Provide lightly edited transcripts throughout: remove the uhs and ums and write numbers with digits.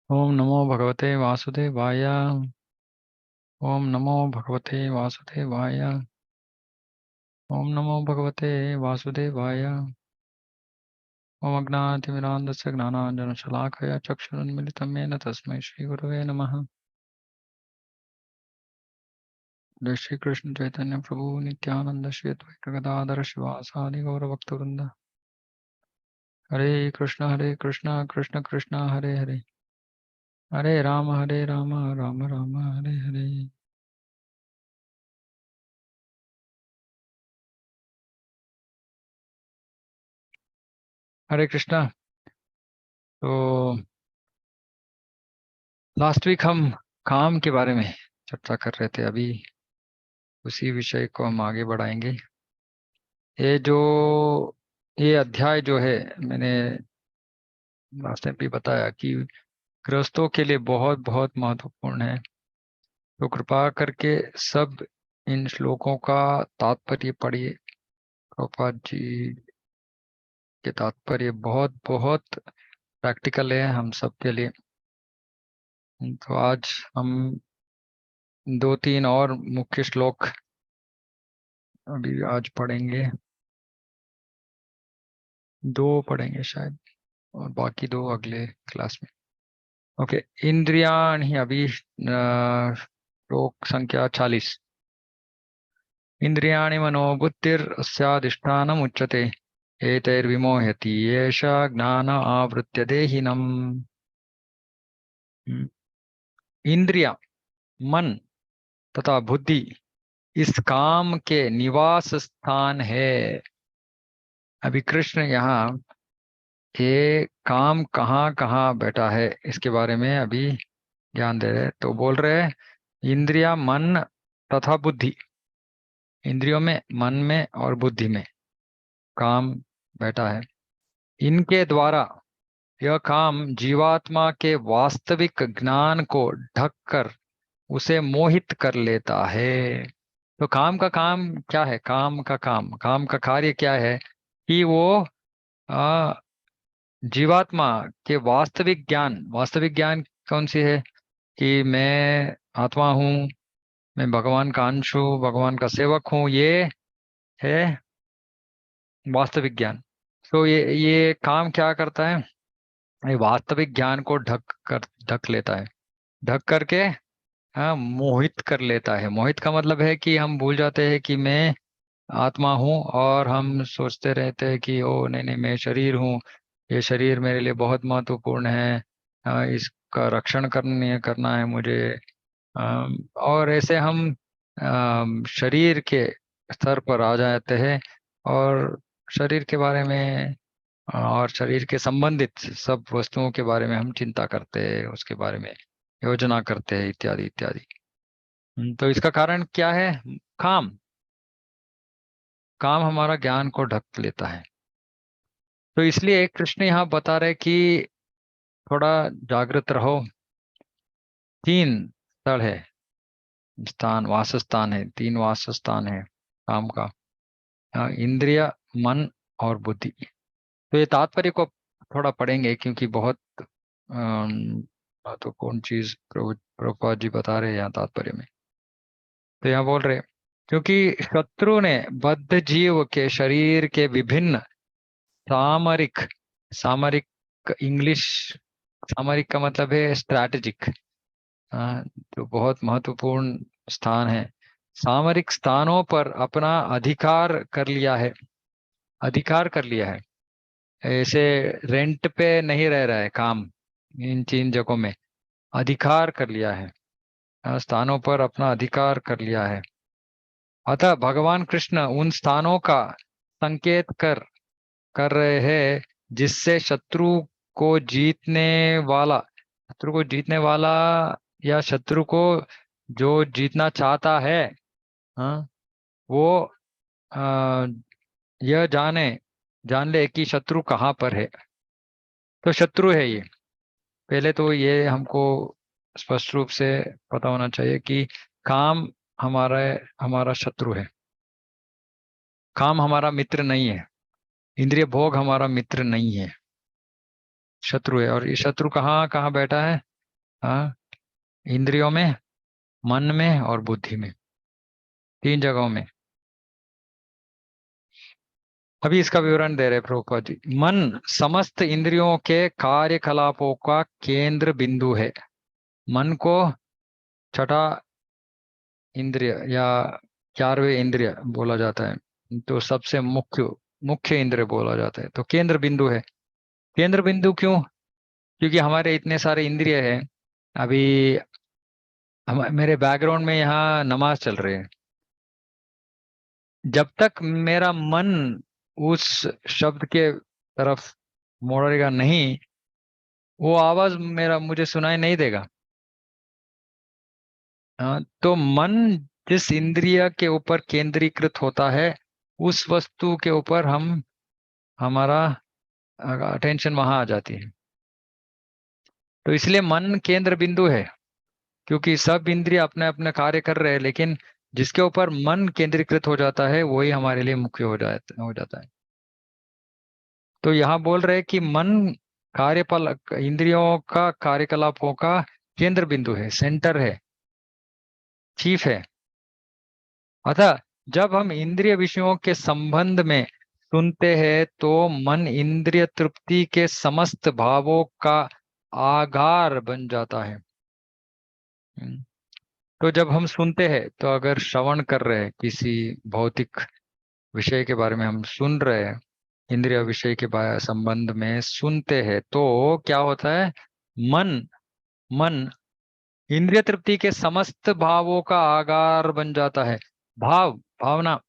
ओम नमो भगवते वासुदेवाय। ओम नमो भगवते वासुदेवाय। ओम नमो भगवते वासुदेवाय। ओम अज्ञानतिमिरान्धस्य ज्ञानाञ्जनशलाकया चक्षुरुन्मिलितं येन तस्मै श्रीगुरवे नमः। जय श्री कृष्ण चैतन्य प्रभु नित्यानंद श्री अद्वैत गदाधर शिवासादि गौरभक्तवृंद। हरे कृष्ण कृष्ण कृष्ण हरे हरे, हरे राम राम राम हरे हरे। हरे कृष्णा। तो लास्ट वीक हम काम के बारे में चर्चा कर रहे थे, अभी उसी विषय को हम आगे बढ़ाएंगे। ये जो ये अध्याय जो है, मैंने लास्ट टाइम भी बताया कि गृहस्थों के लिए बहुत बहुत महत्वपूर्ण है। तो कृपा करके सब इन श्लोकों का तात्पर्य पढ़िए। प्रभुपाद जी के तात्पर्य बहुत बहुत प्रैक्टिकल है हम सब के लिए। तो आज हम दो तीन और मुख्य श्लोक अभी आज पढ़ेंगे, दो पढ़ेंगे शायद, और बाकी दो अगले क्लास में। ओके, इंद्रियाणि अभी श्लोक संख्या 40। इंद्रियाणि मनोबुद्धिर्स्याधिष्ठानम् उच्यते एतैर्विमोहयति येष ज्ञान आवृत्य देहिनम्। इंद्रिया, मन तथा बुद्धि इस काम के निवास स्थान है। अभी कृष्ण यहाँ ये काम कहाँ कहाँ बैठा है इसके बारे में अभी ज्ञान दे रहे। तो बोल रहे हैं इंद्रिया, मन तथा बुद्धि, इंद्रियों में, मन में और बुद्धि में काम बैठा है। इनके द्वारा यह काम जीवात्मा के वास्तविक ज्ञान को ढककर उसे मोहित कर लेता है। तो काम का काम क्या है? काम का कार्य क्या है कि वो आ, जीवात्मा के वास्तविक ज्ञान कौन सी है? कि मैं आत्मा हूँ, मैं भगवान का अंश हूँ, भगवान का सेवक हूँ, ये है वास्तविक ज्ञान। तो ये काम क्या करता है? ये वास्तविक ज्ञान को ढक लेता है, ढक करके हाँ मोहित कर लेता है। मोहित का मतलब है कि हम भूल जाते हैं कि मैं आत्मा हूँ, और हम सोचते रहते हैं कि ओ नहीं नहीं मैं शरीर हूँ, ये शरीर मेरे लिए बहुत महत्वपूर्ण है, इसका रक्षण करना है मुझे। और ऐसे हम शरीर के स्तर पर आ जाते हैं, और शरीर के बारे में और शरीर के संबंधित सब वस्तुओं के बारे में हम चिंता करते हैं, उसके बारे में योजना करते हैं, इत्यादि इत्यादि। तो इसका कारण क्या है? काम। काम हमारा ज्ञान को ढक लेता है। तो इसलिए कृष्ण यहाँ बता रहे कि थोड़ा जागृत रहो। तीन स्थल है, स्थान, वासस्थान है, तीन वासस्थान है काम का। इंद्रिय, मन और बुद्धि। तो ये तात्पर्य को थोड़ा पढ़ेंगे क्योंकि बहुत महत्वपूर्ण चीज प्रभुपाद जी बता रहे हैं यहाँ तात्पर्य में। तो यहाँ बोल रहे क्योंकि शत्रु ने बद्ध जीव के शरीर के विभिन्न सामरिक, सामरिक इंग्लिश, सामरिक का मतलब है स्ट्रैटेजिक, तो बहुत महत्वपूर्ण स्थान है। सामरिक स्थानों पर अपना अधिकार कर लिया है, अधिकार कर लिया है। ऐसे रेंट पे नहीं रह रहा है काम, इन तीन जगहों में अधिकार कर लिया है, स्थानों पर अपना अधिकार कर लिया है। अतः भगवान कृष्ण उन स्थानों का संकेत कर रहे हैं जिससे शत्रु को जीतने वाला या शत्रु को जो जीतना चाहता है, हाँ, वो आ, यह जान ले कि शत्रु कहाँ पर है। तो शत्रु है ये, पहले तो ये हमको स्पष्ट रूप से पता होना चाहिए कि काम हमारा हमारा शत्रु है। काम हमारा मित्र नहीं है, इंद्रिय भोग हमारा मित्र नहीं है, शत्रु है। और ये शत्रु कहाँ कहाँ बैठा है? हाँ, इंद्रियों में, मन में और बुद्धि में, 3 जगहों में। अभी इसका विवरण दे रहे प्रभुपाद जी। मन समस्त इंद्रियों के कार्यकलापों का केंद्र बिंदु है। मन को छठा इंद्रिय या 4वें इंद्रिय बोला जाता है, तो सबसे मुख्य मुख्य इंद्रिय बोला जाता है, तो केंद्र बिंदु है। केंद्र बिंदु क्यों? क्योंकि हमारे इतने सारे इंद्रिय हैं। अभी मेरे बैकग्राउंड में यहाँ नमाज चल रही है। जब तक मेरा मन उस शब्द के तरफ मोड़ेगा नहीं, वो आवाज मेरा मुझे सुनाई नहीं देगा। तो मन जिस इंद्रिय के ऊपर केंद्रीकृत होता है, उस वस्तु के ऊपर हम हमारा अटेंशन वहां आ जाती है। तो इसलिए मन केंद्र बिंदु है, क्योंकि सब इंद्रिय अपने अपने कार्य कर रहे हैं, लेकिन जिसके ऊपर मन केंद्रीकृत हो जाता है वही हमारे लिए मुख्य हो जाता है। तो यहाँ बोल रहे हैं कि मन कार्यपाल इंद्रियों का कार्यकलापों का केंद्र बिंदु है, सेंटर है, चीफ है। अतः जब हम इंद्रिय विषयों के संबंध में सुनते हैं तो मन इंद्रिय तृप्ति के समस्त भावों का आधार बन जाता है। तो जब हम सुनते हैं, तो अगर श्रवण कर रहे हैं, किसी भौतिक विषय के बारे में हम सुन रहे हैं, इंद्रिय विषय के संबंध में सुनते हैं, तो क्या होता है? मन मन इंद्रिय तृप्ति के समस्त भावों का आधार बन जाता है। भावना,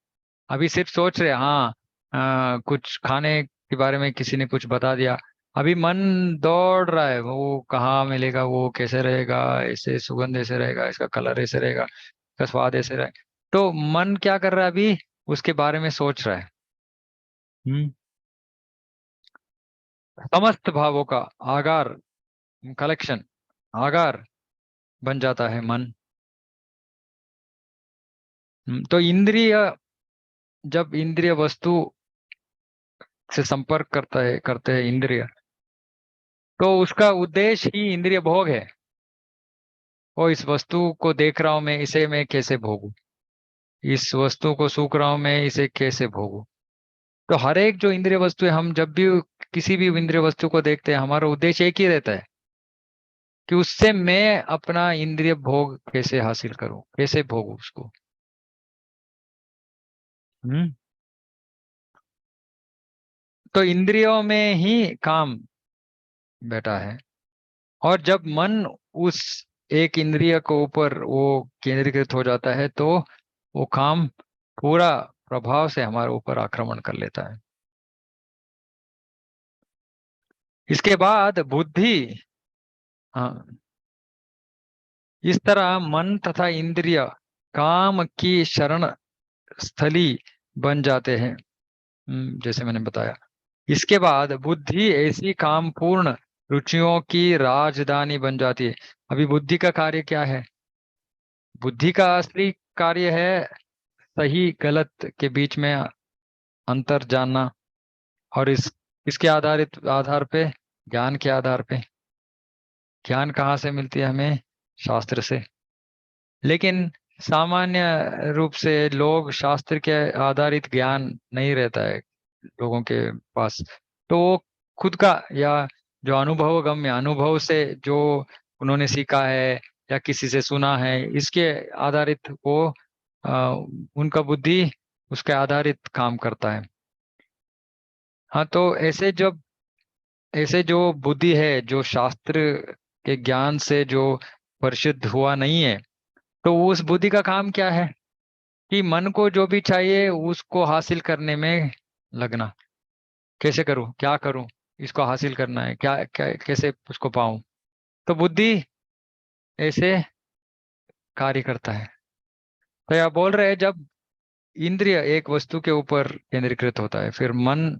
अभी सिर्फ सोच रहे हैं, हाँ, कुछ खाने के बारे में किसी ने कुछ बता दिया, अभी मन दौड़ रहा है, वो कहाँ मिलेगा, वो कैसे रहेगा, ऐसे सुगंध ऐसे रहेगा, इसका कलर ऐसे रहेगा, इसका स्वाद ऐसे रहेगा। तो मन क्या कर रहा है अभी? उसके बारे में सोच रहा है। हम्म समस्त भावों का आगार, कलेक्शन, आगार बन जाता है मन। तो इंद्रिय, जब इंद्रिय वस्तु से संपर्क करते हैं इंद्रिय, तो उसका उद्देश्य ही इंद्रिय भोग है। ओ, इस वस्तु को देख रहा हूं मैं, इसे मैं कैसे भोगूं, इस वस्तु को सूख रहा हूं मैं, इसे कैसे भोगूं। तो हर एक जो इंद्रिय वस्तु है, हम जब भी किसी भी इंद्रिय वस्तु को देखते हैं, हमारा उद्देश्य एक ही रहता है कि उससे मैं अपना इंद्रिय भोग कैसे हासिल करूं, कैसे भोगूं उसको। हम्म तो इंद्रियों में ही काम बैठा है। और जब मन उस एक इंद्रिय को ऊपर वो केंद्रीकृत हो जाता है, तो वो काम पूरा प्रभाव से हमारे ऊपर आक्रमण कर लेता है। इसके बाद बुद्धि, हाँ, इस तरह मन तथा इंद्रिय काम की शरण स्थली बन जाते हैं, जैसे मैंने बताया। इसके बाद बुद्धि ऐसी काम पूर्ण रुचियों की राजधानी बन जाती है। अभी बुद्धि का कार्य क्या है? बुद्धि का असली कार्य है सही गलत के बीच में अंतर जानना। और इसके आधार पे, ज्ञान के आधार पे, ज्ञान कहाँ से मिलती है हमें? शास्त्र से। लेकिन सामान्य रूप से लोग शास्त्र के आधारित ज्ञान नहीं रहता है लोगों के पास। तो वो खुद का, या जो अनुभवगम्य अनुभव से जो उन्होंने सीखा है या किसी से सुना है, इसके आधारित वो उनका बुद्धि उसके आधारित काम करता है। हाँ, तो ऐसे जो बुद्धि है, जो शास्त्र के ज्ञान से जो परिशुद्ध हुआ नहीं है, तो उस बुद्धि का काम क्या है? कि मन को जो भी चाहिए उसको हासिल करने में लगना। कैसे करूं, क्या करूं, इसको हासिल करना है, क्या, क्या कैसे उसको पाऊं। तो बुद्धि ऐसे कार्य करता है। तो यह बोल रहे हैं, जब इंद्रिय एक वस्तु के ऊपर केंद्रीकृत होता है, फिर मन,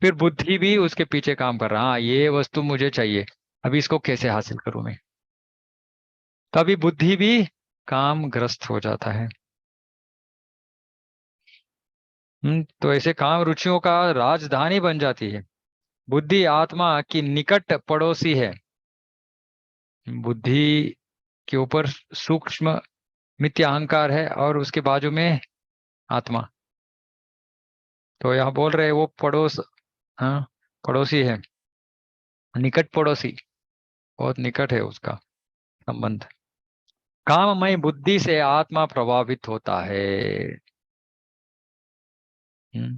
फिर बुद्धि भी उसके पीछे काम कर रहा है, हाँ, ये वस्तु मुझे चाहिए, अभी इसको कैसे हासिल करूं मैं। तभी बुद्धि भी काम ग्रस्त हो जाता है। तो ऐसे काम रुचियों का राजधानी बन जाती है। बुद्धि आत्मा की निकट पड़ोसी है। बुद्धि के ऊपर सूक्ष्म मिथ्या अहंकार है और उसके बाजू में आत्मा। तो यहाँ बोल रहे हैं वो पड़ोस, हाँ, पड़ोसी है, निकट पड़ोसी, बहुत निकट है उसका संबंध। काममय बुद्धि से आत्मा प्रभावित होता है। हम्म,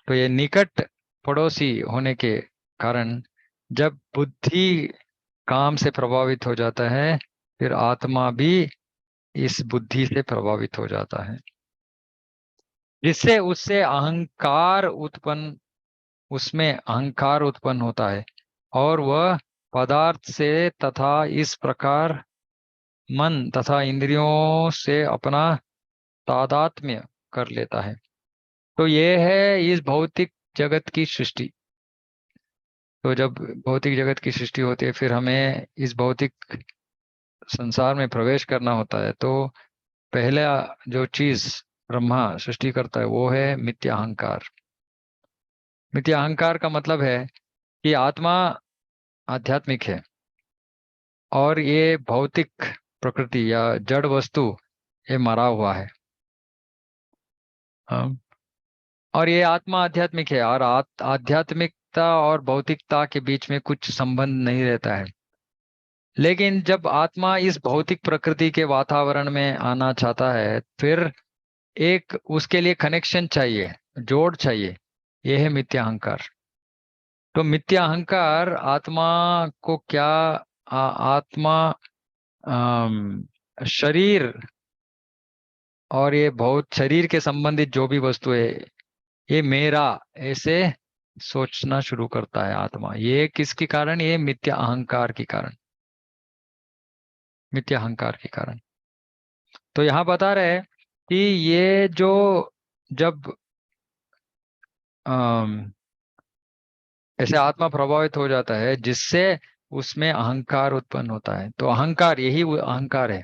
तो ये निकट पड़ोसी होने के कारण जब बुद्धि काम से प्रभावित हो जाता है, फिर आत्मा भी इस बुद्धि से प्रभावित हो जाता है, जिससे उससे अहंकार उत्पन्न, उसमें अहंकार उत्पन्न होता है और वह पदार्थ से तथा इस प्रकार मन तथा इंद्रियों से अपना तादात्म्य कर लेता है। तो ये है इस भौतिक जगत की सृष्टि। तो जब भौतिक जगत की सृष्टि होती है, फिर हमें इस भौतिक संसार में प्रवेश करना होता है। तो पहला जो चीज ब्रह्मा सृष्टि करता है वो है मिथ्या अहंकार। मिथ्या अहंकार का मतलब है कि आत्मा आध्यात्मिक है और ये भौतिक प्रकृति या जड़ वस्तु ये मरा हुआ है। हाँ। और ये आत्मा आध्यात्मिक है और आध्यात्मिकता और भौतिकता के बीच में कुछ संबंध नहीं रहता है। लेकिन जब आत्मा इस भौतिक प्रकृति के वातावरण में आना चाहता है, फिर एक उसके लिए कनेक्शन चाहिए, जोड़ चाहिए। यह है मिथ्या अहंकार। तो मिथ्या अहंकार आत्मा को क्या, आत्मा, शरीर और ये बहुत शरीर के संबंधित जो भी वस्तु है, ये मेरा ऐसे सोचना शुरू करता है आत्मा। ये किसके कारण? ये मिथ्या अहंकार के कारण, मिथ्या अहंकार के कारण। तो यहाँ बता रहे हैं कि ये जो, जब ऐसे आत्मा प्रभावित हो जाता है, जिससे उसमें अहंकार उत्पन्न होता है। तो अहंकार, यही वो अहंकार है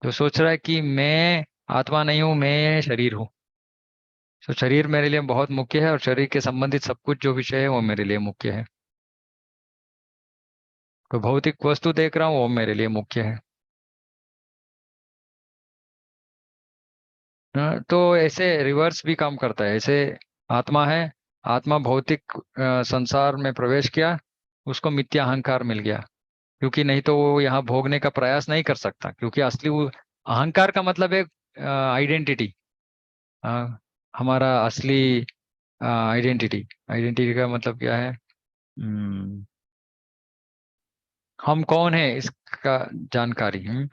जो सोच रहा है कि मैं आत्मा नहीं हूं, मैं शरीर हूँ। तो शरीर मेरे लिए बहुत मुख्य है और शरीर के संबंधित सब कुछ जो विषय है वो मेरे लिए मुख्य है। तो भौतिक वस्तु देख रहा हूँ वो मेरे लिए मुख्य है। हाँ, तो ऐसे रिवर्स भी काम करता है। ऐसे आत्मा है, आत्मा भौतिक संसार में प्रवेश किया, उसको मिथ्या अहंकार मिल गया, क्योंकि नहीं तो वो यहाँ भोगने का प्रयास नहीं कर सकता, क्योंकि असली वो अहंकार का मतलब है आइडेंटिटी, हमारा असली आइडेंटिटी। आइडेंटिटी का मतलब क्या है? हम्म, हम कौन है इसका जानकारी।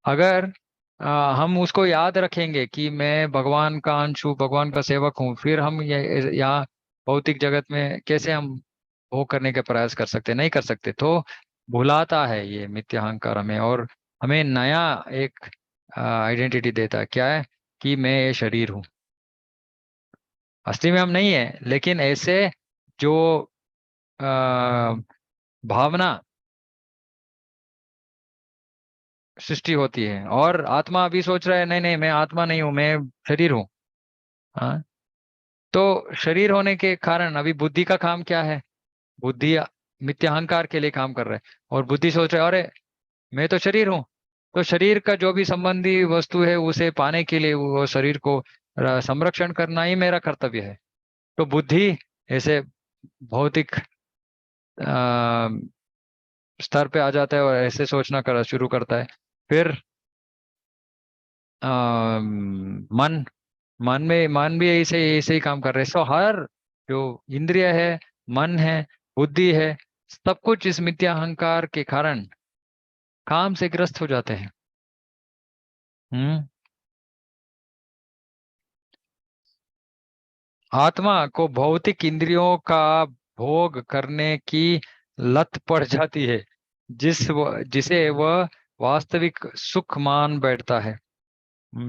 अगर हम उसको याद रखेंगे कि मैं भगवान का अंश हूँ, भगवान का सेवक हूँ, फिर हम ये यहाँ भौतिक जगत में कैसे हम वो करने का प्रयास कर सकते? नहीं कर सकते। तो भुलाता है ये मिथ्या अहंकार हमें, और हमें नया एक आइडेंटिटी देता है। क्या है? कि मैं ये शरीर हूँ। असली में हम नहीं है, लेकिन ऐसे जो अ, भावना सृष्टि होती है, और आत्मा अभी सोच रहा है नहीं नहीं, मैं आत्मा नहीं हूँ, मैं शरीर हूँ। हाँ। तो शरीर होने के कारण अभी बुद्धि का काम क्या है? बुद्धि मिथ्या अहंकार के लिए काम कर रहा है, और बुद्धि सोच रहा है अरे मैं तो शरीर हूँ। तो शरीर का जो भी संबंधी वस्तु है उसे पाने के लिए वो शरीर को संरक्षण करना ही मेरा कर्तव्य है। तो बुद्धि ऐसे भौतिक स्तर पे आ जाता है और ऐसे सोचना कर शुरू करता है। फिर मन, मन भी ऐसे ऐसे ही काम कर रहे हैं। सो हर जो इंद्रिय है, मन है, बुद्धि है, सब कुछ इस मिथ्या अहंकार के कारण काम से ग्रस्त हो जाते हैं। हम्म। आत्मा को भौतिक इंद्रियों का भोग करने की लत पड़ जाती है, जिसे वह वास्तविक सुख मान बैठता है।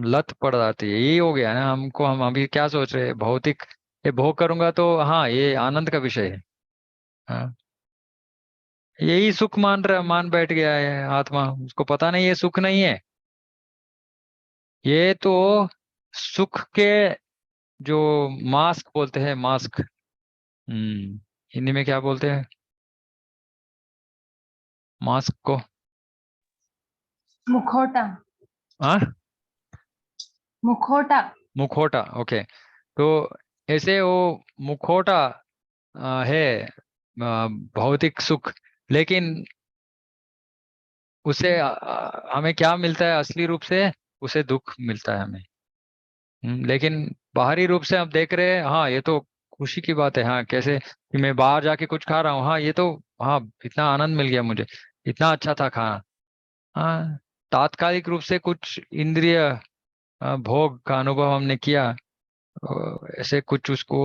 लत पड़ जाती है, यही हो गया ना हमको। हम अभी क्या सोच रहे हैं? भौतिक ये भोग करूंगा तो हाँ ये आनंद का विषय है। हाँ, यही सुख मान बैठ गया है आत्मा। उसको पता नहीं ये सुख नहीं है, ये तो सुख के जो मास्क बोलते हैं, मास्क। हिंदी में क्या बोलते हैं मास्क को? मुखौटा। हाँ, मुखौटा। मुखौटा, ओके। तो ऐसे वो मुखौटा है भौतिक सुख, लेकिन उसे हमें क्या मिलता है असली रूप से? उसे दुख मिलता है हमें। लेकिन बाहरी रूप से हम देख रहे हैं, हाँ ये तो खुशी की बात है, हाँ कैसे कि मैं बाहर जाके कुछ खा रहा हूँ, हाँ ये तो, हाँ इतना आनंद मिल गया मुझे, इतना अच्छा था खाना। हाँ, तात्कालिक रूप से कुछ इंद्रिय भोग का अनुभव हमने किया, ऐसे कुछ उसको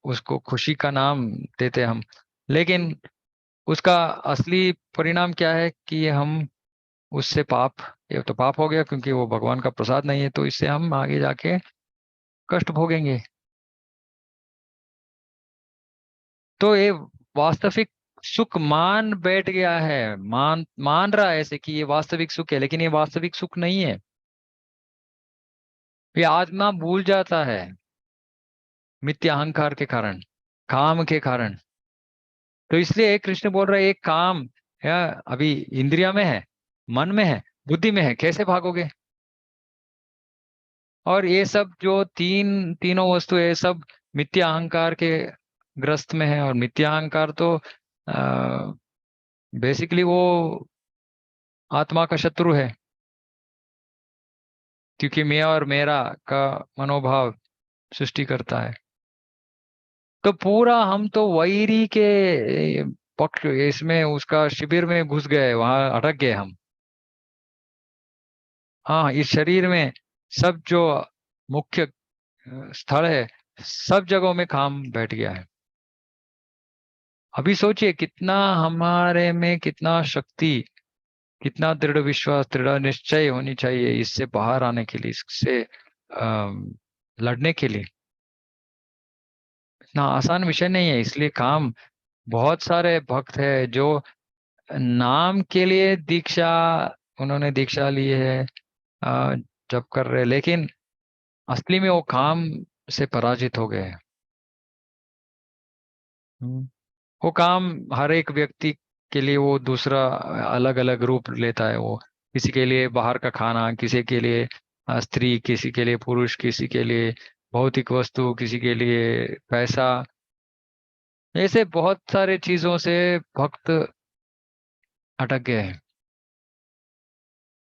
उसको खुशी का नाम देते हम। लेकिन उसका असली परिणाम क्या है कि हम उससे पाप, ये तो पाप हो गया क्योंकि वो भगवान का प्रसाद नहीं है, तो इससे हम आगे जाके कष्ट भोगेंगे। तो ये वास्तविक सुख मान बैठ गया है, मान मान रहा है ऐसे कि ये वास्तविक सुख है, लेकिन ये वास्तविक सुख नहीं है। ये आत्मा भूल जाता है मिथ्या अहंकार के कारण, काम के कारण। तो इसलिए कृष्ण बोल रहे एक काम है, अभी इंद्रिया में है, मन में है, बुद्धि में है, कैसे भागोगे? और ये सब जो तीनों वस्तु है, सब मिथ्या अहंकार के ग्रस्त में है। और मिथ्या अहंकार तो बेसिकली वो आत्मा का शत्रु है, क्योंकि मैं और मेरा का मनोभाव सृष्टि करता है। तो पूरा हम तो वैरी के पक्ष, इसमें उसका शिविर में घुस गए, वहां अटक गए हम। हाँ, इस शरीर में सब जो मुख्य स्थल है, सब जगहों में काम बैठ गया है। अभी सोचिए कितना हमारे में कितना शक्ति, कितना दृढ़ विश्वास, दृढ़ निश्चय होनी चाहिए इससे बाहर आने के लिए, इससे लड़ने के लिए। इतना आसान विषय नहीं है। इसलिए काम, बहुत सारे भक्त है जो नाम के लिए दीक्षा, उन्होंने दीक्षा ली है, अ, जब कर रहे, लेकिन असली में वो काम से पराजित हो गए हैं। हम्म। वो काम हर एक व्यक्ति के लिए वो दूसरा अलग अलग रूप लेता है। वो किसी के लिए बाहर का खाना, किसी के लिए स्त्री, किसी के लिए पुरुष, किसी के लिए भौतिक वस्तु, किसी के लिए पैसा, ऐसे बहुत सारे चीजों से भक्त अटक गए हैं,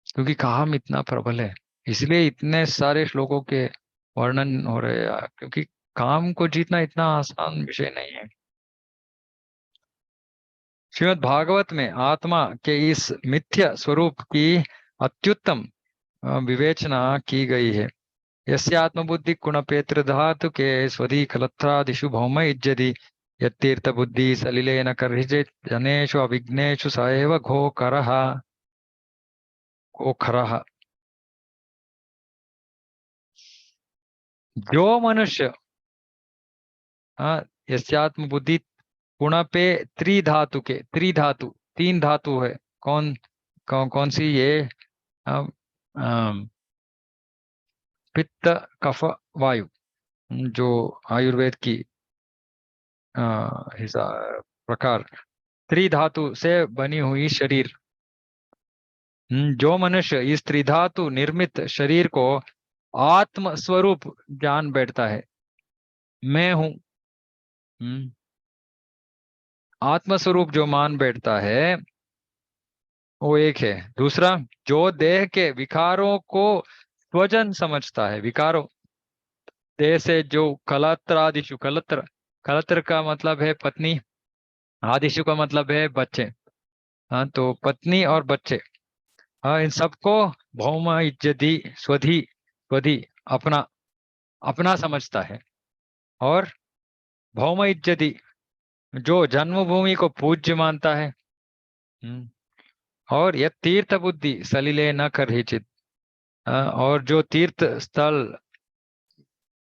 क्योंकि काम इतना प्रबल है। इसलिए इतने सारे श्लोकों के वर्णन हो रहे हैं, क्योंकि काम को जीतना इतना आसान विषय नहीं है। श्रीमद् भागवत में आत्मा के इस मिथ्या स्वरूप की अत्युत्तम विवेचना की गई है। यस्य आत्मबुद्धि गुणपेत्र धातु के स्वधि कलत्रादिषु भौम इज्जति यत्तीर्थ बुद्धि सलिलेन कर्हिचित् जनेषु अविघ्नेषु स एव घोकरः। घोखरः। जो मनुष्य यस्यात्म बुद्धि गुण पे त्रिधातु के, त्रिधातु तीन धातु है, कौन सी ये? अम, अम, पित्त, कफ, वायु, जो आयुर्वेद की हिसा प्रकार, त्रिधातु से बनी हुई शरीर। जो मनुष्य इस त्रिधातु निर्मित शरीर को आत्म स्वरूप जान बैठता है, मैं हूं, आत्म स्वरूप जो मान बैठता है वो एक है। दूसरा, जो देह के विकारों को स्वजन समझता है, विकारों, देह से जो कलत्र आदिशु, कलत्र, कलत्र का मतलब है पत्नी, आदिशु का मतलब है बच्चे। हाँ, तो पत्नी और बच्चे, हाँ इन सबको भौम इज्जति, स्वधि, स्वधि, अपना, अपना समझता है। और भौम इज्जति, जो जन्मभूमि को पूज्य मानता है। हम्म, और यह तीर्थ बुद्धि सलिले न कर हिचित, और जो तीर्थ स्थल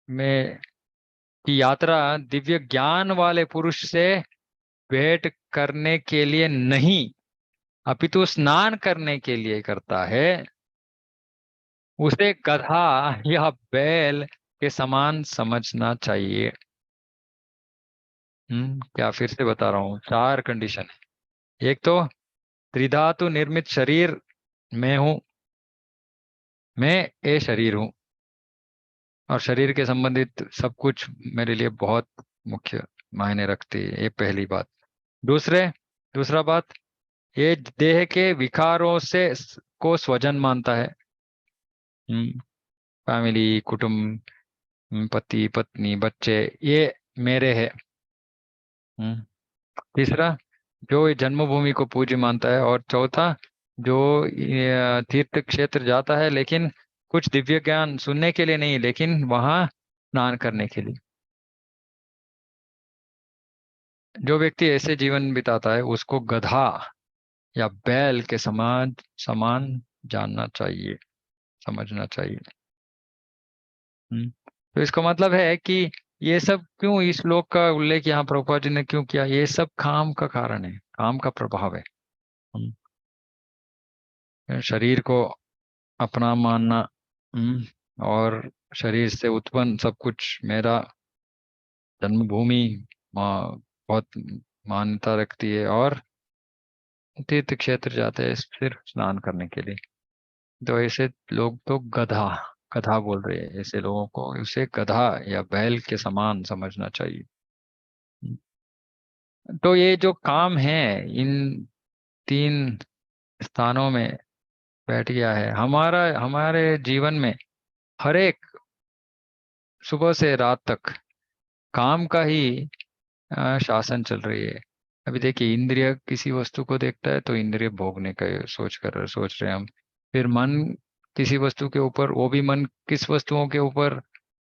में की यात्रा दिव्य ज्ञान वाले पुरुष से भेंट करने के लिए नहीं, अपितु स्नान करने के लिए करता है, उसे गधा या बैल के समान समझना चाहिए। क्या, फिर से बता रहा हूँ, चार कंडीशन है। एक तो त्रिधातु निर्मित शरीर मैं हूं, मैं ये शरीर हूँ और शरीर के संबंधित सब कुछ मेरे लिए बहुत मुख्य मायने रखती है। ये पहली बात। दूसरा बात, ये देह के विकारों से को स्वजन मानता है। फैमिली, कुटुंब, पति पत्नी बच्चे, ये मेरे है। हम्म, तीसरा, जो ये जन्मभूमि को पूज्य मानता है। और चौथा, जो ये तीर्थ क्षेत्र जाता है लेकिन कुछ दिव्य ज्ञान सुनने के लिए नहीं, लेकिन वहां स्नान करने के लिए। जो व्यक्ति ऐसे जीवन बिताता है उसको गधा या बैल के समान समान जानना चाहिए, समझना चाहिए। तो इसका मतलब है कि ये सब क्यों, इस श्लोक का उल्लेख यहाँ प्रभुपाद जी ने क्यों किया? ये सब काम का कारण है, काम का प्रभाव है। शरीर को अपना मानना, और शरीर से उत्पन्न सब कुछ मेरा, जन्मभूमि बहुत मान्यता रखती है। और तीर्थ क्षेत्र जाते हैं सिर्फ स्नान करने के लिए। तो ऐसे लोग तो गधा गधा बोल रहे हैं, ऐसे लोगों को उसे गधा या बैल के समान समझना चाहिए। तो ये जो काम है इन तीन स्थानों में बैठ गया है, हमारे जीवन में हर एक सुबह से रात तक काम का ही शासन चल रही है। अभी देखिए, इंद्रिय किसी वस्तु को देखता है तो इंद्रिय भोगने का सोच रहे हैं हम। फिर मन किसी वस्तु के ऊपर, वो भी मन किस वस्तुओं के ऊपर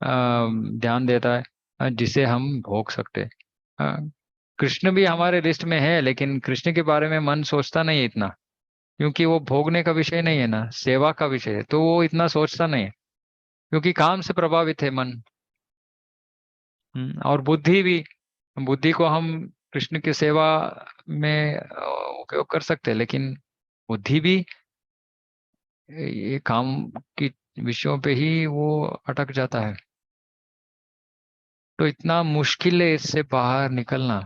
ध्यान देता है जिसे हम भोग सकते हैं। कृष्ण भी हमारे लिस्ट में है, लेकिन कृष्ण के बारे में मन सोचता नहीं है इतना, क्योंकि वो भोगने का विषय नहीं है ना, सेवा का विषय है, तो वो इतना सोचता नहीं है, क्योंकि काम से प्रभावित है मन। और बुद्धि भी, बुद्धि को हम कृष्ण की सेवा में उपयोग कर सकते हैं, लेकिन बुद्धि भी ये काम की विषयों पे ही वो अटक जाता है। तो इतना मुश्किल है इससे बाहर निकलना।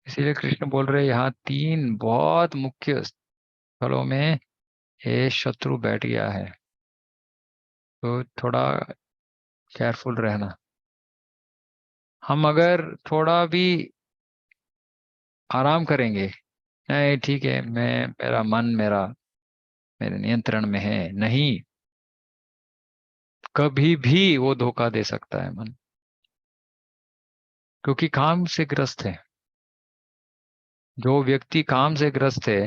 इसीलिए कृष्ण बोल रहे हैं यहाँ तीन बहुत मुख्य स्थलों में ये शत्रु बैठ गया है, तो थोड़ा केयरफुल रहना। हम अगर थोड़ा भी आराम करेंगे, नहीं ठीक है, मेरा मन मेरे नियंत्रण में है, नहीं, कभी भी वो धोखा दे सकता है मन, क्योंकि काम से ग्रस्त है। जो व्यक्ति काम से ग्रस्त है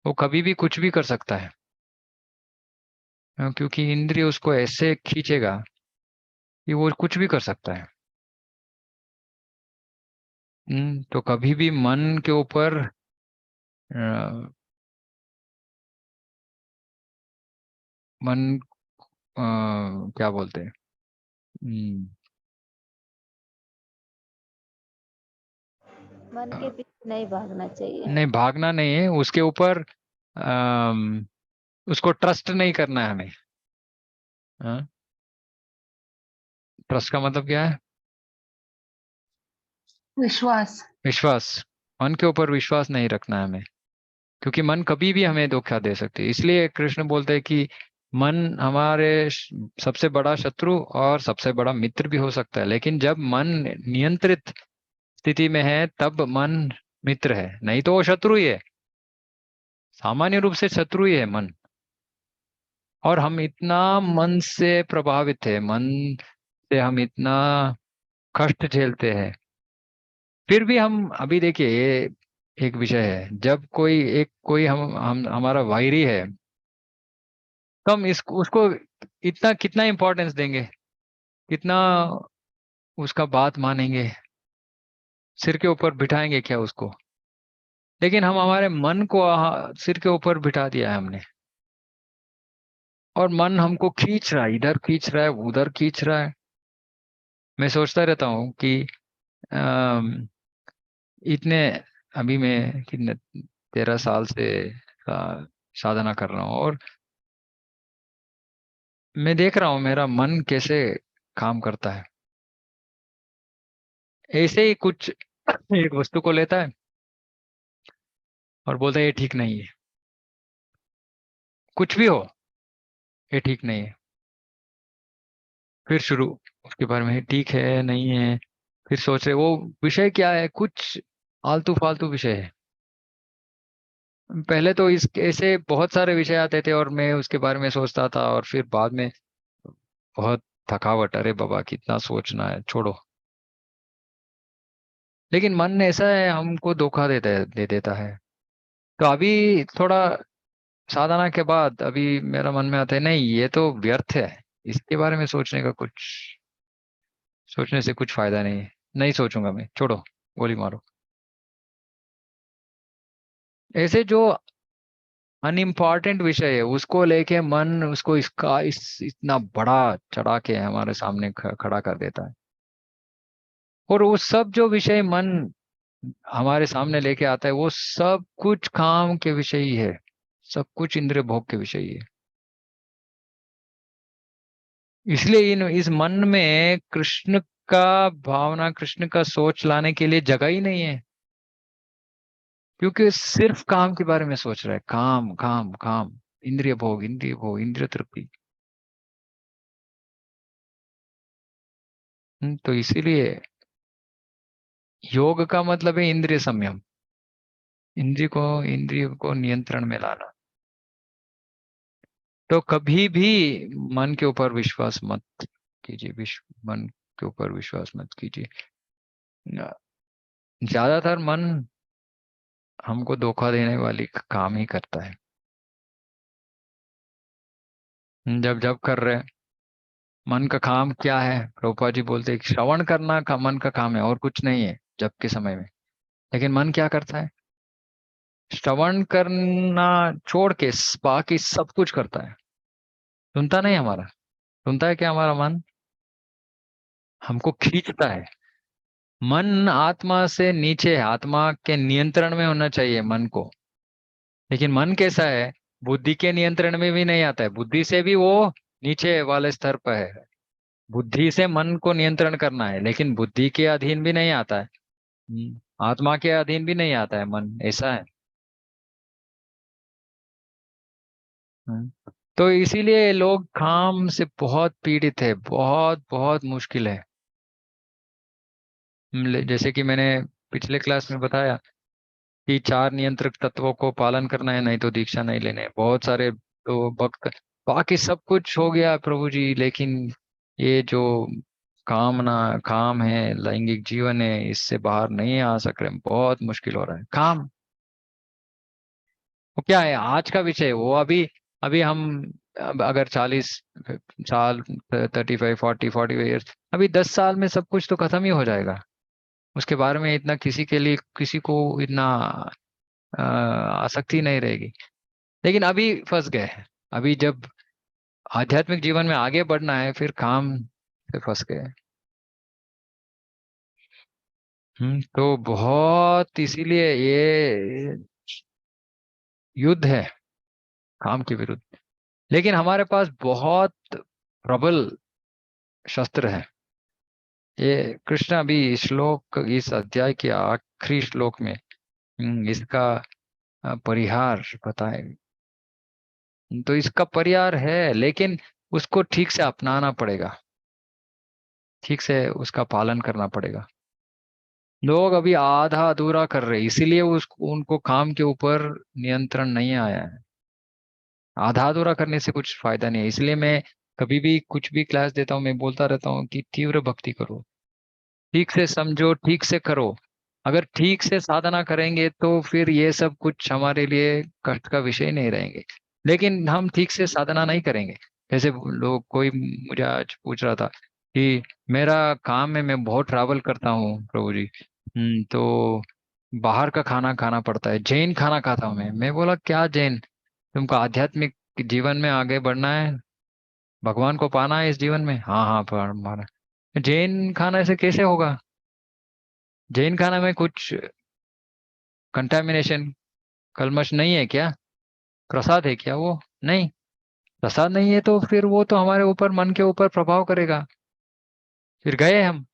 वो कभी भी कुछ भी कर सकता है, क्योंकि इंद्रिय उसको ऐसे खींचेगा कि वो कुछ भी कर सकता है। तो कभी भी मन के ऊपर मन क्या बोलते हैं, हम्म, मन के पीछे नहीं भागना चाहिए। नहीं भागना नहीं है उसके ऊपर, अम, उसको ट्रस्ट नहीं करना है हमें। ट्रस्ट का मतलब क्या है? विश्वास। विश्वास। मन के ऊपर विश्वास नहीं रखना है हमें, क्योंकि मन कभी भी हमें धोखा दे सकती है। इसलिए कृष्ण बोलते हैं कि मन हमारे सबसे बड़ा शत्रु और सबसे बड़ा मित्र भी हो सकता है, लेकिन जब मन नियंत्रित स्थिति में है तब मन मित्र है, नहीं तो वो शत्रु ही है, सामान्य रूप से शत्रु ही है मन। और हम इतना मन से प्रभावित है, मन से हम इतना कष्ट झेलते हैं, फिर भी हम, अभी देखिए ये एक विषय है, जब कोई हम हमारा वैरी है, तो हम इस उसको इतना कितना इंपॉर्टेंस देंगे, कितना उसका बात मानेंगे, सिर के ऊपर बिठाएंगे क्या उसको? लेकिन हम हमारे मन को सिर के ऊपर बिठा दिया है हमने, और मन हमको खींच रहा है, इधर खींच रहा है, उधर खींच रहा है। मैं सोचता रहता हूँ कि अम, इतने, अभी मैं कितने 13 साल से साधना कर रहा हूँ, और मैं देख रहा हूँ मेरा मन कैसे काम करता है। ऐसे ही कुछ एक वस्तु को लेता है और बोलता है ये ठीक नहीं है, कुछ भी हो, ये ठीक नहीं है, फिर शुरू उसके बारे में, ठीक है नहीं है, फिर सोच रहे वो विषय क्या है, कुछ आलतू फालतू विषय है। पहले तो इस ऐसे बहुत सारे विषय आते थे और मैं उसके बारे में सोचता था, और फिर बाद में बहुत थकावट, अरे बाबा कितना सोचना है, छोड़ो। लेकिन मन ऐसा है, हमको धोखा दे देता है। तो अभी थोड़ा साधना के बाद अभी मेरा मन में आता है, नहीं ये तो व्यर्थ है, इसके बारे में सोचने का कुछ, सोचने से कुछ फायदा नहीं है, नहीं सोचूंगा मैं, छोड़ो, गोली मारो। ऐसे जो अनइम्पॉर्टेंट विषय है उसको लेके मन उसको इतना बड़ा चढ़ा के हमारे सामने खड़ा कर देता है। और वो सब जो विषय मन हमारे सामने लेके आता है वो सब कुछ काम के विषय ही है, सब कुछ इंद्रिय भोग के विषय ही है। इसलिए इन इस मन में कृष्ण का भावना, कृष्ण का सोच लाने के लिए जगह ही नहीं है, क्योंकि सिर्फ काम के बारे में सोच रहा है, काम काम काम, इंद्रिय भोग इंद्रिय भोग इंद्रिय तृप्ति। तो इसीलिए योग का मतलब है इंद्रिय संयम, इंद्रिय को नियंत्रण में लाना। तो कभी भी मन के ऊपर विश्वास मत कीजिए, मन के ऊपर विश्वास मत कीजिए। ज्यादातर मन हमको धोखा देने वाली काम ही करता है। जब जब कर रहे हैं, मन का काम क्या है, प्रभुपाद जी बोलते हैं कि श्रवण करना का मन का काम है और कुछ नहीं है जब के समय में। लेकिन मन क्या करता है, श्रवण करना छोड़ के बाकी सब कुछ करता है। सुनता नहीं हमारा, सुनता है क्या हमारा मन, हमको खींचता है। मन आत्मा से नीचे है, आत्मा के नियंत्रण में होना चाहिए मन को। लेकिन मन कैसा है, बुद्धि के नियंत्रण में भी नहीं आता है, बुद्धि से भी वो नीचे वाले स्तर पर है। बुद्धि से मन को नियंत्रण करना है, लेकिन बुद्धि के अधीन भी नहीं आता है। आत्मा के अधीन भी नहीं आता है मन, ऐसा है। तो इसीलिए लोग काम से बहुत पीड़ित है, बहुत बहुत मुश्किल है। जैसे कि मैंने पिछले क्लास में बताया कि 4 नियंत्रक तत्वों को पालन करना है, नहीं तो दीक्षा नहीं लेने। बहुत सारे तो भक्त, बाकी सब कुछ हो गया प्रभु जी, लेकिन ये जो कामना, काम है, लैंगिक जीवन है, इससे बाहर नहीं आ सक रहे, बहुत मुश्किल हो रहा है। काम वो क्या है, आज का विषय वो अभी, अभी हम अगर 40 साल, 35 40 ईयर्स, अभी 10 साल में सब कुछ तो खत्म ही हो जाएगा। उसके बारे में इतना किसी के लिए, किसी को इतना आसक्ति नहीं रहेगी। लेकिन अभी फंस गए हैं। अभी जब आध्यात्मिक जीवन में आगे बढ़ना है, फिर काम से फंस गए। तो बहुत, इसीलिए ये युद्ध है काम के विरुद्ध। लेकिन हमारे पास बहुत प्रबल शस्त्र है। ये कृष्ण अभी श्लोक, इस अध्याय के आखिरी श्लोक में इसका परिहार बताए। तो इसका परिहार है, लेकिन उसको ठीक से अपनाना पड़ेगा, ठीक से उसका पालन करना पड़ेगा। लोग अभी आधा अधूरा कर रहे हैं, इसीलिए उनको काम के ऊपर नियंत्रण नहीं आया है। आधा अधूरा करने से कुछ फायदा नहीं है। इसलिए मैं कभी भी कुछ भी क्लास देता हूँ, मैं बोलता रहता हूँ कि तीव्र भक्ति करो, ठीक से समझो, ठीक से करो। अगर ठीक से साधना करेंगे तो फिर ये सब कुछ हमारे लिए कष्ट का विषय नहीं रहेंगे। लेकिन हम ठीक से साधना नहीं करेंगे। जैसे लोग, कोई मुझे आज पूछ रहा था कि मेरा काम है, मैं बहुत ट्रैवल करता हूँ प्रभु जी, तो बाहर का खाना खाना पड़ता है, जैन खाना खाता हूँ मैं बोला क्या जैन, तुमको आध्यात्मिक जीवन में आगे बढ़ना है, भगवान को पाना है इस जीवन में, हाँ हाँ पाना। जैन खाना से कैसे होगा, जैन खाना में कुछ कंटामिनेशन, कलमश नहीं है क्या, प्रसाद है क्या वो, नहीं। प्रसाद नहीं है तो फिर वो तो हमारे ऊपर, मन के ऊपर प्रभाव करेगा। फिर गए हम,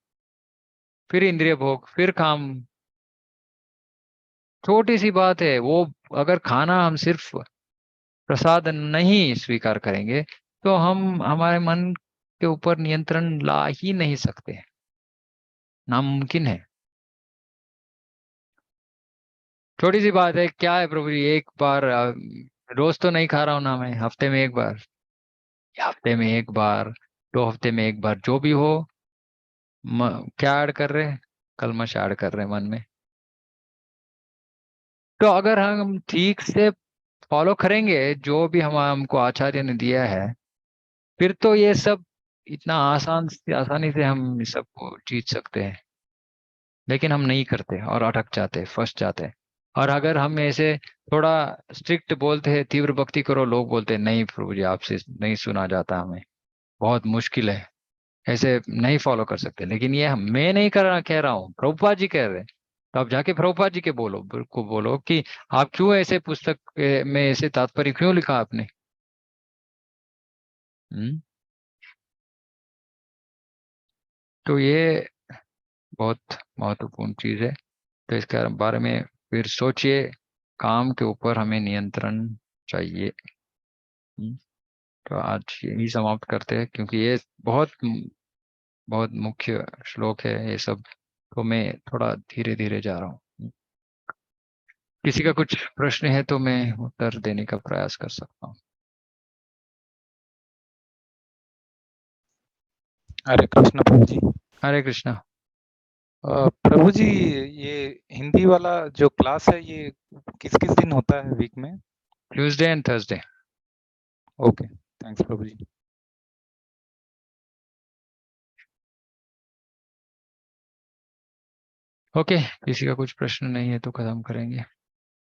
फिर इंद्रिय भोग, फिर काम। छोटी सी बात है वो। अगर खाना हम सिर्फ प्रसाद नहीं स्वीकार करेंगे तो हम हमारे मन के ऊपर नियंत्रण ला ही नहीं सकते, नामुमकिन है। छोटी सी बात है, क्या है प्रभु जी, एक बार रोज तो नहीं खा रहा हूं ना मैं, हफ्ते में एक बार, या हफ्ते में एक बार, 2 हफ्ते में एक बार, जो भी हो, क्या ऐड कर रहे हैं, कलमश ऐड कर रहे हैं मन में। तो अगर हम ठीक से फॉलो करेंगे जो भी हम हमको आचार्य ने दिया है, फिर तो ये सब इतना आसानी से हम इस सब को जीत सकते हैं। लेकिन हम नहीं करते और अटक जाते, फंस जाते। और अगर हम ऐसे थोड़ा स्ट्रिक्ट बोलते हैं, तीव्र भक्ति करो, लोग बोलते हैं नहीं प्रभु जी आपसे नहीं सुना जाता, हमें बहुत मुश्किल है, ऐसे नहीं फॉलो कर सकते। लेकिन ये मैं नहीं कह रहा हूँ, प्रभुपाद जी कह रहे हैं। तो आप जाके प्रभुपाद जी के को बोलो कि आप क्यों ऐसे पुस्तक में ऐसे तात्पर्य क्यों लिखा आपने। हम्म। तो ये बहुत महत्वपूर्ण चीज है। तो इसके बारे में फिर सोचिए, काम के ऊपर हमें नियंत्रण चाहिए। हम्म, तो आज यही समाप्त करते हैं, क्योंकि ये बहुत बहुत मुख्य श्लोक है ये सब। तो मैं थोड़ा धीरे धीरे जा रहा हूँ। किसी का कुछ प्रश्न है तो मैं उत्तर देने का प्रयास कर सकता हूँ। हरे कृष्ण प्रभु जी। हरे कृष्णा। प्रभु जी, ये हिंदी वाला जो क्लास है ये किस किस दिन होता है वीक में? Tuesday and Thursday. Okay, thanks Prabhu ji. Okay, किसी का कुछ प्रश्न नहीं है तो खत्म करेंगे।